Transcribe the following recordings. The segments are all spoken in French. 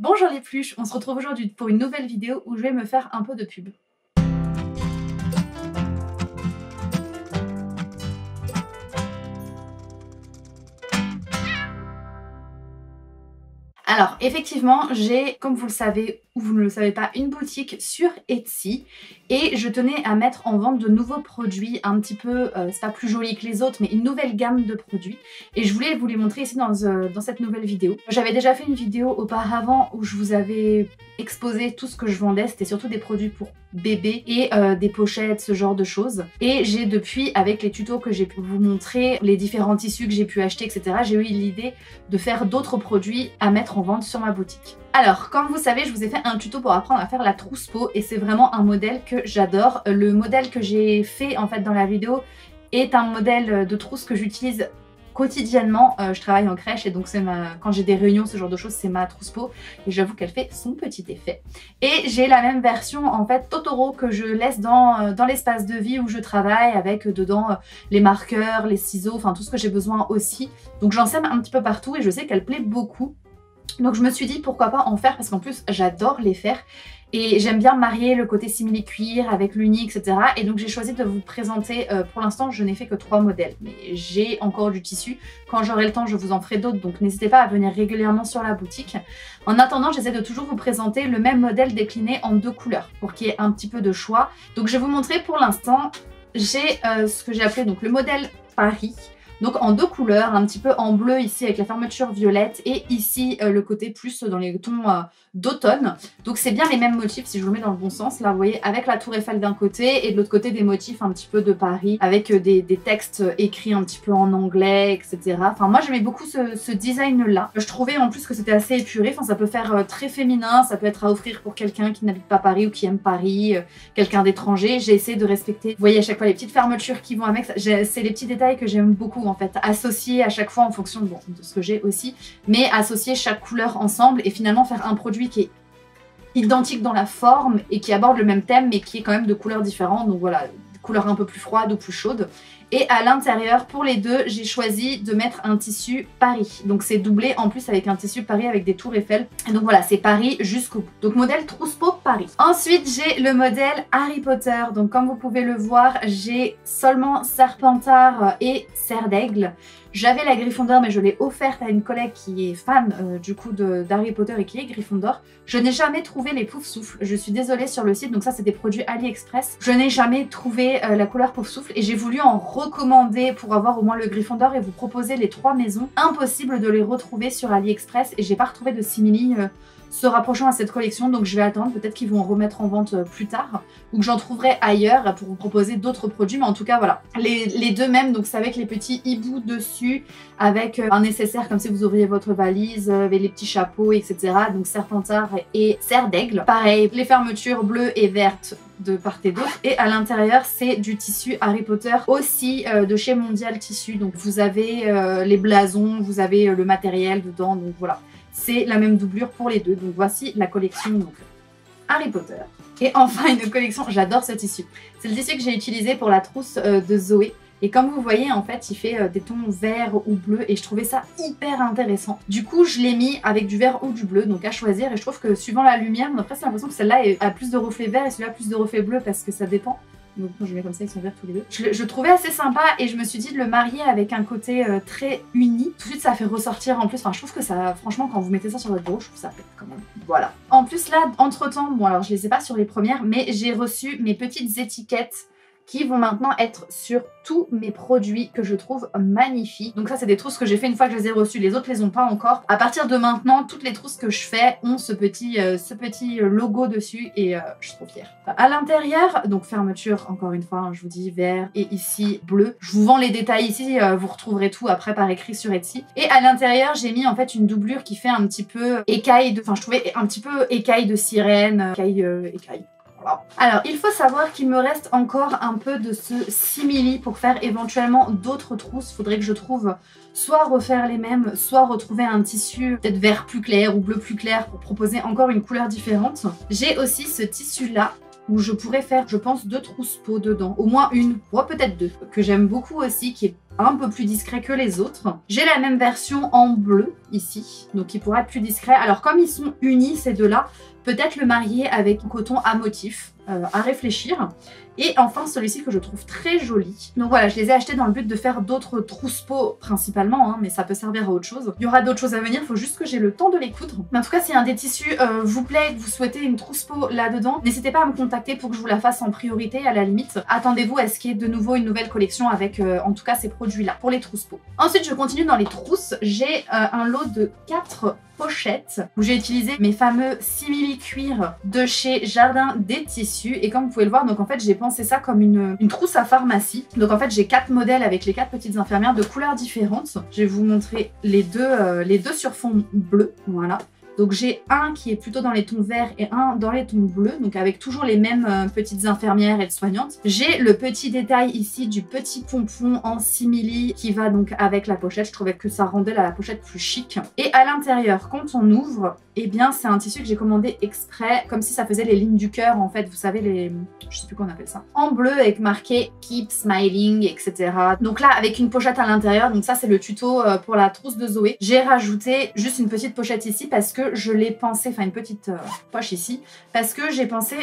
Bonjour les pluches, on se retrouve aujourd'hui pour une nouvelle vidéo où je vais me faire un peu de pub. Alors effectivement, j'ai, comme vous le savez ou vous ne le savez pas, une boutique sur Etsy et je tenais à mettre en vente de nouveaux produits un petit peu, c'est pas plus joli que les autres, mais une nouvelle gamme de produits et je voulais vous les montrer ici dans cette nouvelle vidéo. J'avais déjà fait une vidéo auparavant où je vous avais exposé tout ce que je vendais, c'était surtout des produits pour bébés et des pochettes, ce genre de choses. Et j'ai depuis, avec les tutos que j'ai pu vous montrer, les différents tissus que j'ai pu acheter, etc., j'ai eu l'idée de faire d'autres produits à mettre en vente sur ma boutique. Alors, comme vous savez, je vous ai fait un tuto pour apprendre à faire la trousse peau et c'est vraiment un modèle que j'adore. Le modèle que j'ai fait en fait dans la vidéo est un modèle de trousse que j'utilise quotidiennement. Je travaille en crèche et donc quand j'ai des réunions, ce genre de choses, c'est ma trousse peau et j'avoue qu'elle fait son petit effet. Et j'ai la même version en fait Totoro que je laisse dans l'espace de vie où je travaille avec dedans les marqueurs, les ciseaux, enfin tout ce que j'ai besoin aussi. Donc j'en sème un petit peu partout et je sais qu'elle plaît beaucoup. Donc je me suis dit pourquoi pas en faire parce qu'en plus j'adore les faire et j'aime bien marier le côté simili-cuir avec l'uni, etc. Et donc j'ai choisi de vous présenter, pour l'instant je n'ai fait que 3 modèles, mais j'ai encore du tissu. Quand j'aurai le temps je vous en ferai d'autres, donc n'hésitez pas à venir régulièrement sur la boutique. En attendant, j'essaie de toujours vous présenter le même modèle décliné en 2 couleurs pour qu'il y ait un petit peu de choix. Donc je vais vous montrer pour l'instant, j'ai ce que j'ai appelé donc le modèle Paris. Donc en 2 couleurs, un petit peu en bleu ici avec la fermeture violette et ici le côté plus dans les tons d'automne. Donc c'est bien les mêmes motifs si je vous mets dans le bon sens. Là vous voyez avec la tour Eiffel d'un côté et de l'autre côté des motifs un petit peu de Paris avec des textes écrits un petit peu en anglais, etc. Enfin moi j'aimais beaucoup ce design là. Je trouvais en plus que c'était assez épuré, enfin ça peut faire très féminin, ça peut être à offrir pour quelqu'un qui n'habite pas Paris ou qui aime Paris, quelqu'un d'étranger. J'ai essayé de respecter, vous voyez à chaque fois les petites fermetures qui vont avec, c'est les petits détails que j'aime beaucoup en fait, associer à chaque fois en fonction de ce que j'ai aussi, mais associer chaque couleur ensemble et finalement faire un produit qui est identique dans la forme et qui aborde le même thème mais qui est quand même de couleurs différentes. Donc voilà, couleurs un peu plus froides ou plus chaudes. Et à l'intérieur, pour les deux, j'ai choisi de mettre un tissu Paris. Donc c'est doublé en plus avec un tissu Paris avec des tours Eiffel. Et donc voilà, c'est Paris jusqu'au bout. Donc modèle trousse peau Paris. Ensuite, j'ai le modèle Harry Potter. Donc comme vous pouvez le voir, j'ai seulement Serpentard et Serre d'Aigle. J'avais la Gryffondor mais je l'ai offerte à une collègue qui est fan du coup d'Harry Potter et qui est Gryffondor. Je n'ai jamais trouvé les pouf souffle, je suis désolée sur le site, donc ça c'est des produits AliExpress. Je n'ai jamais trouvé la couleur pouf souffle et j'ai voulu en recommander pour avoir au moins le Gryffondor et vous proposer les 3 maisons. Impossible de les retrouver sur AliExpress et j'ai pas retrouvé de simili se rapprochant à cette collection, donc je vais attendre, peut-être qu'ils vont en remettre en vente plus tard ou que j'en trouverai ailleurs pour vous proposer d'autres produits, mais en tout cas voilà, les deux mêmes, donc c'est avec les petits hiboux dessus, avec un nécessaire comme si vous ouvriez votre valise, avec les petits chapeaux, etc. Donc Serpentard et Serre d'Aigle. Pareil, les fermetures bleues et vertes de part et d'autre, et à l'intérieur c'est du tissu Harry Potter aussi de chez Mondial Tissu, donc vous avez les blasons, vous avez le matériel dedans, donc voilà. C'est la même doublure pour les deux. Donc voici la collection donc, Harry Potter. Et enfin une collection, j'adore ce tissu. C'est le tissu que j'ai utilisé pour la trousse de Zoé. Et comme vous voyez en fait il fait des tons verts ou bleus et je trouvais ça hyper intéressant. Du coup je l'ai mis avec du vert ou du bleu, donc à choisir, et je trouve que suivant la lumière, on a presque l'impression que celle-là a plus de reflets verts et celui-là plus de reflets bleus parce que ça dépend. Donc moi je mets comme ça, ils sont verts tous les deux. Je trouvais assez sympa et je me suis dit de le marier avec un côté très uni. Tout de suite ça fait ressortir en plus, enfin je trouve que ça, franchement quand vous mettez ça sur votre bureau, je trouve que ça pète quand même. Voilà. En plus là, entre temps, bon alors je les ai pas sur les premières, mais j'ai reçu mes petites étiquettes qui vont maintenant être sur tous mes produits que je trouve magnifiques. Donc ça c'est des trousses que j'ai fait une fois que je les ai reçues, les autres les ont pas encore. À partir de maintenant, toutes les trousses que je fais ont ce petit logo dessus et je suis trop fière. À l'intérieur, donc fermeture encore une fois, hein, je vous dis vert et ici bleu. Je vous vends les détails ici, vous retrouverez tout après par écrit sur Etsy. Et à l'intérieur j'ai mis en fait une doublure qui fait un petit peu écaille de... Enfin je trouvais un petit peu écaille de sirène, écaille. Voilà. Alors il faut savoir qu'il me reste encore un peu de ce simili pour faire éventuellement d'autres trousses. Faudrait que je trouve soit refaire les mêmes, soit retrouver un tissu peut-être vert plus clair ou bleu plus clair pour proposer encore une couleur différente. J'ai aussi ce tissu là où je pourrais faire je pense 2 trousses peau dedans, au moins une, ou peut-être 2, que j'aime beaucoup aussi, qui est un peu plus discret que les autres. J'ai la même version en bleu ici, donc il pourra être plus discret. Alors comme ils sont unis ces deux-là, peut-être le marier avec un coton à motif, à réfléchir. Et enfin celui-ci que je trouve très joli. Donc voilà, je les ai achetés dans le but de faire d'autres trousseaux principalement, hein, mais ça peut servir à autre chose. Il y aura d'autres choses à venir, il faut juste que j'ai le temps de les coudre. Mais en tout cas, si un des tissus vous plaît et que vous souhaitez une trousseau là-dedans, n'hésitez pas à me contacter pour que je vous la fasse en priorité à la limite. Attendez-vous à ce qu'il y ait de nouveau une nouvelle collection avec en tout cas ces produits-là pour les trousseaux. Ensuite, je continue dans les trousses. J'ai un lot de 4 pochettes où j'ai utilisé mes fameux simili cuir de chez Jardin des Tissus et comme vous pouvez le voir, donc en fait j'ai pensé ça comme une trousse à pharmacie. Donc en fait j'ai 4 modèles avec les 4 petites infirmières de couleurs différentes. Je vais vous montrer les deux sur fond bleu, voilà. Donc j'ai un qui est plutôt dans les tons verts et un dans les tons bleus, donc avec toujours les mêmes petites infirmières aides-soignantes. J'ai le petit détail ici du petit pompon en simili qui va donc avec la pochette. Je trouvais que ça rendait la pochette plus chic. Et à l'intérieur, quand on ouvre, eh bien c'est un tissu que j'ai commandé exprès, comme si ça faisait les lignes du cœur en fait, vous savez les... je sais plus comment on appelle ça. En bleu avec marqué Keep Smiling, etc. Donc là avec une pochette à l'intérieur, donc ça c'est le tuto pour la trousse de Zoé. J'ai rajouté juste une petite pochette ici parce que je l'ai pensé, enfin une petite poche ici, parce que j'ai pensé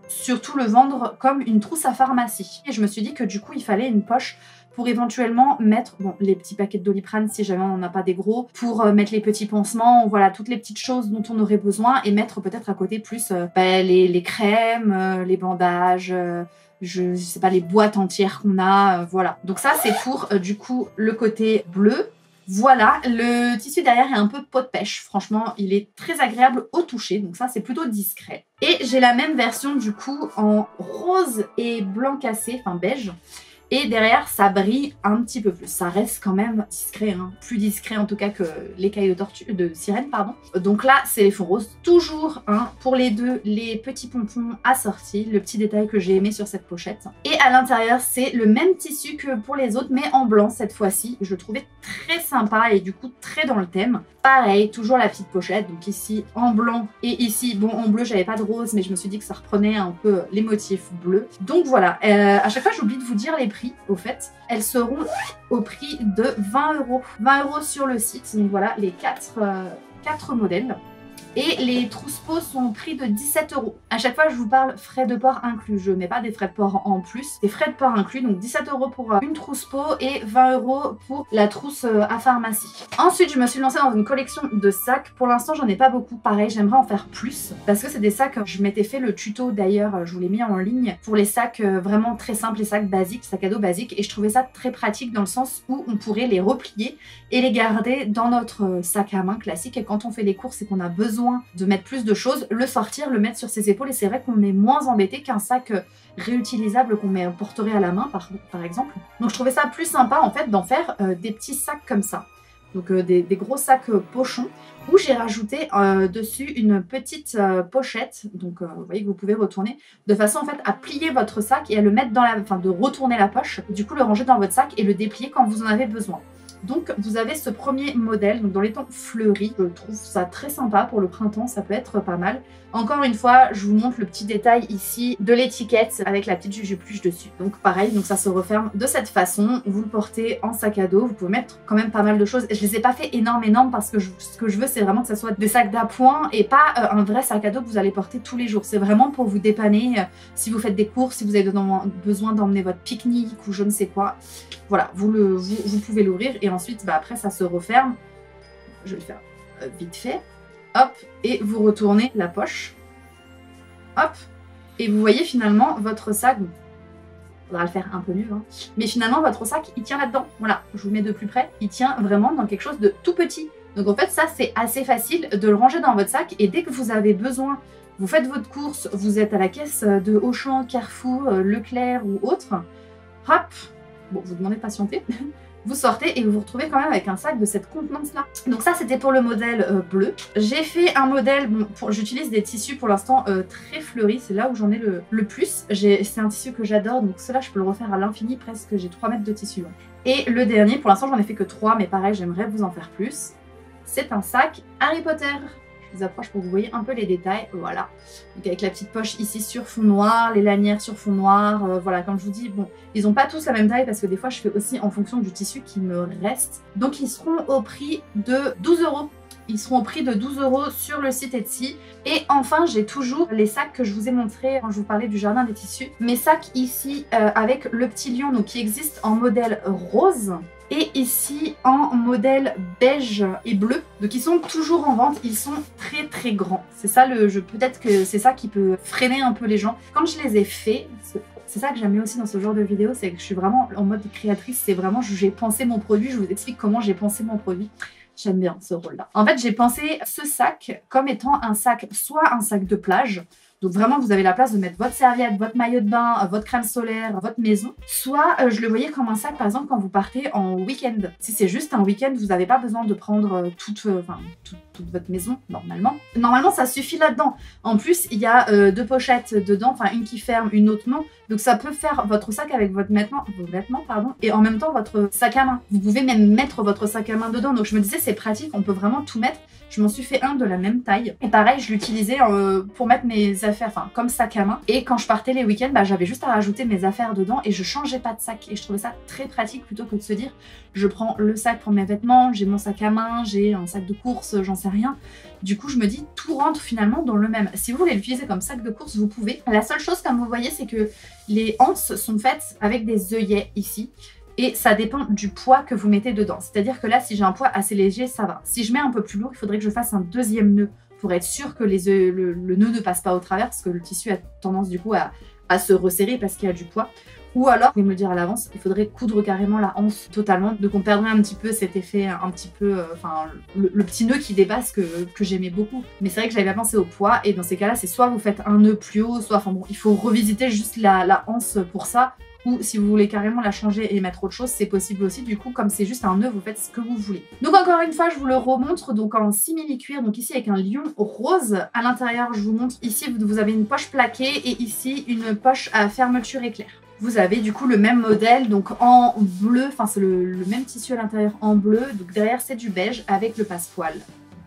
surtout le vendre comme une trousse à pharmacie. Et je me suis dit que du coup il fallait une poche pour éventuellement mettre bon, les petits paquets de Doliprane si jamais on n'en a pas des gros, pour mettre les petits pansements, voilà toutes les petites choses dont on aurait besoin et mettre peut-être à côté plus les crèmes, les bandages, je sais pas, les boîtes entières qu'on a, voilà. Donc ça c'est pour du coup le côté bleu. Voilà, le tissu derrière est un peu peau de pêche. Franchement, il est très agréable au toucher, donc ça c'est plutôt discret. Et j'ai la même version du coup en rose et blanc cassé, enfin beige. Et derrière, ça brille un petit peu plus. Ça reste quand même discret, hein. Plus discret en tout cas que l'écaille de sirène, pardon. Donc là, c'est les fonds roses. Toujours, hein, pour les deux, les petits pompons assortis. Le petit détail que j'ai aimé sur cette pochette. Et à l'intérieur, c'est le même tissu que pour les autres, mais en blanc cette fois-ci. Je le trouvais très sympa et du coup très dans le thème. Pareil, toujours la petite pochette. Donc ici, en blanc et ici, bon, en bleu, j'avais pas de rose, mais je me suis dit que ça reprenait un peu les motifs bleus. Donc voilà, à chaque fois, j'oublie de vous dire les prix, au fait. Elles seront au prix de 20 €. 20 € sur le site. Donc voilà, les 4 modèles. Et les trousseaux sont au prix de 17 €. À chaque fois, je vous parle frais de port inclus. Je mets pas des frais de port en plus. Des frais de port inclus. Donc 17 € pour une trousseau et 20 € pour la trousse à pharmacie. Ensuite, je me suis lancée dans une collection de sacs. Pour l'instant, j'en ai pas beaucoup. Pareil, j'aimerais en faire plus. Parce que c'est des sacs, je m'étais fait le tuto d'ailleurs, je vous l'ai mis en ligne. Pour les sacs vraiment très simples, les sacs basiques, sacs à dos basiques. Et je trouvais ça très pratique dans le sens où on pourrait les replier et les garder dans notre sac à main classique. Et quand on fait les courses et qu'on a besoin de mettre plus de choses, le sortir, le mettre sur ses épaules et c'est vrai qu'on est moins embêté qu'un sac réutilisable qu'on porterait à la main par exemple. Donc je trouvais ça plus sympa en fait d'en faire des petits sacs comme ça. Donc des gros sacs pochons où j'ai rajouté dessus une petite pochette, donc vous voyez que vous pouvez retourner de façon en fait à plier votre sac et à le mettre dans la, enfin de retourner la poche, du coup le ranger dans votre sac et le déplier quand vous en avez besoin. Donc vous avez ce premier modèle donc dans les tons fleuris, je trouve ça très sympa pour le printemps, ça peut être pas mal. Encore une fois, je vous montre le petit détail ici de l'étiquette avec la petite jujubluche dessus. Donc pareil, donc ça se referme de cette façon, vous le portez en sac à dos, vous pouvez mettre quand même pas mal de choses. Je les ai pas fait énorme parce que ce que je veux c'est vraiment que ça soit des sacs d'appoint et pas un vrai sac à dos que vous allez porter tous les jours. C'est vraiment pour vous dépanner si vous faites des courses, si vous avez besoin d'emmener votre pique-nique ou je ne sais quoi. Voilà, vous pouvez l'ouvrir et ensuite bah, après ça se referme. Je vais le faire vite fait. Hop, et vous retournez la poche. Hop, et vous voyez finalement votre sac. Bon, faudra le faire un peu mieux, hein. Mais finalement votre sac il tient là-dedans. Voilà, je vous le mets de plus près. Il tient vraiment dans quelque chose de tout petit. Donc en fait ça c'est assez facile de le ranger dans votre sac et dès que vous avez besoin, vous faites votre course, vous êtes à la caisse de Auchan, Carrefour, Leclerc ou autre. Hop, bon vous demandez de patienter. Vous sortez et vous vous retrouvez quand même avec un sac de cette contenance là. Donc ça c'était pour le modèle bleu. J'ai fait un modèle, bon, j'utilise des tissus pour l'instant très fleuris, c'est là où j'en ai le plus. C'est un tissu que j'adore, donc cela je peux le refaire à l'infini presque, j'ai 3 mètres de tissu. Et le dernier, pour l'instant j'en ai fait que 3, mais pareil j'aimerais vous en faire plus. C'est un sac Harry Potter. Je vous approche pour que vous voyez un peu les détails. Voilà. Donc avec la petite poche ici sur fond noir, les lanières sur fond noir. Voilà, comme je vous dis, bon, ils n'ont pas tous la même taille parce que des fois je fais aussi en fonction du tissu qui me reste. Donc ils seront au prix de 12 €. Ils seront au prix de 12 € sur le site Etsy. Et enfin, j'ai toujours les sacs que je vous ai montrés quand je vous parlais du jardin des tissus. Mes sacs ici avec le petit lion, donc qui existe en modèle rose. Et ici en modèle beige et bleu. Donc ils sont toujours en vente, ils sont très très grands. C'est ça peut-être que c'est ça qui peut freiner un peu les gens. Quand je les ai faits, c'est ça que j'aime bien aussi dans ce genre de vidéo, c'est que je suis vraiment en mode créatrice, c'est vraiment j'ai pensé mon produit, je vous explique comment j'ai pensé mon produit. J'aime bien ce rôle-là. En fait, j'ai pensé ce sac comme étant un sac, soit un sac de plage, donc vraiment vous avez la place de mettre votre serviette, votre maillot de bain, votre crème solaire, votre maison, soit je le voyais comme un sac par exemple quand vous partez en week-end. Si c'est juste un week-end, vous n'avez pas besoin de prendre toute votre maison normalement. Normalement ça suffit là-dedans. En plus il y a deux pochettes dedans, enfin une qui ferme, une autre non. Donc ça peut faire votre sac avec vos vêtements et en même temps votre sac à main. Vous pouvez même mettre votre sac à main dedans. Donc je me disais c'est pratique, on peut vraiment tout mettre. Je m'en suis fait un de la même taille. Et pareil, je l'utilisais pour mettre mes affaires, enfin comme sac à main. Et quand je partais les week-ends, bah, j'avais juste à rajouter mes affaires dedans et je changeais pas de sac. Et je trouvais ça très pratique plutôt que de se dire je prends le sac pour mes vêtements, j'ai mon sac à main, j'ai un sac de course, j'en sais rien. Du coup, je me dis tout rentre finalement dans le même. Si vous voulez l'utiliser comme sac de course, vous pouvez. La seule chose, comme vous voyez, c'est que les anses sont faites avec des œillets ici. Et ça dépend du poids que vous mettez dedans. C'est-à-dire que là, si j'ai un poids assez léger, ça va. Si je mets un peu plus lourd, il faudrait que je fasse un deuxième nœud pour être sûr que le nœud ne passe pas au travers parce que le tissu a tendance du coup à se resserrer parce qu'il y a du poids. Ou alors, vous pouvez me le dire à l'avance, il faudrait coudre carrément la anse totalement. Donc on perdrait un petit peu cet effet, un petit peu, le petit nœud qui dépasse que j'aimais beaucoup. Mais c'est vrai que j'avais pas pensé au poids et dans ces cas-là, c'est soit vous faites un nœud plus haut, soit, enfin bon, il faut revisiter juste la anse pour ça. Ou si vous voulez carrément la changer et mettre autre chose, c'est possible aussi. Du coup, comme c'est juste un nœud, vous faites ce que vous voulez. Donc encore une fois, je vous le remontre donc en simili-cuir. Donc ici avec un lion rose. À l'intérieur, je vous montre ici, vous avez une poche plaquée et ici une poche à fermeture éclair. Vous avez du coup le même modèle, donc en bleu, enfin c'est le même tissu à l'intérieur en bleu. Donc derrière, c'est du beige avec le passepoil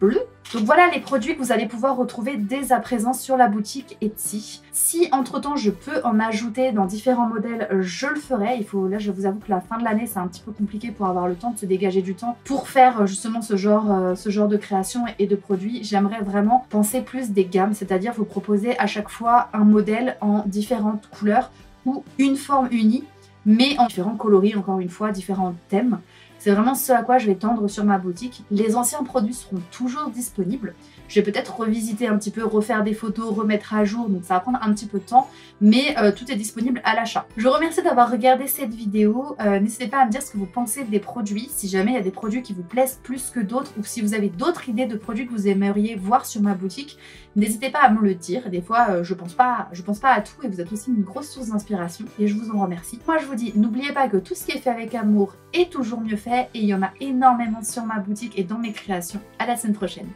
bleu. Donc voilà les produits que vous allez pouvoir retrouver dès à présent sur la boutique Etsy. Si entre temps je peux en ajouter dans différents modèles, je le ferai. Là je vous avoue que la fin de l'année c'est un petit peu compliqué pour avoir le temps de se dégager du temps pour faire justement ce genre de création et de produits. J'aimerais vraiment penser plus des gammes, c'est-à-dire vous proposer à chaque fois un modèle en différentes couleurs ou une forme unie mais en différents coloris, encore une fois, différents thèmes. C'est vraiment ce à quoi je vais tendre sur ma boutique. Les anciens produits seront toujours disponibles. Je vais peut-être revisiter un petit peu, refaire des photos, remettre à jour, donc ça va prendre un petit peu de temps, mais tout est disponible à l'achat. Je vous remercie d'avoir regardé cette vidéo. N'hésitez pas à me dire ce que vous pensez des produits, si jamais il y a des produits qui vous plaisent plus que d'autres, ou si vous avez d'autres idées de produits que vous aimeriez voir sur ma boutique, n'hésitez pas à me le dire. Des fois, je pense pas à tout et vous êtes aussi une grosse source d'inspiration et je vous en remercie. Moi, je vous dis, n'oubliez pas que tout ce qui est fait avec amour est toujours mieux fait et il y en a énormément sur ma boutique et dans mes créations. À la semaine prochaine.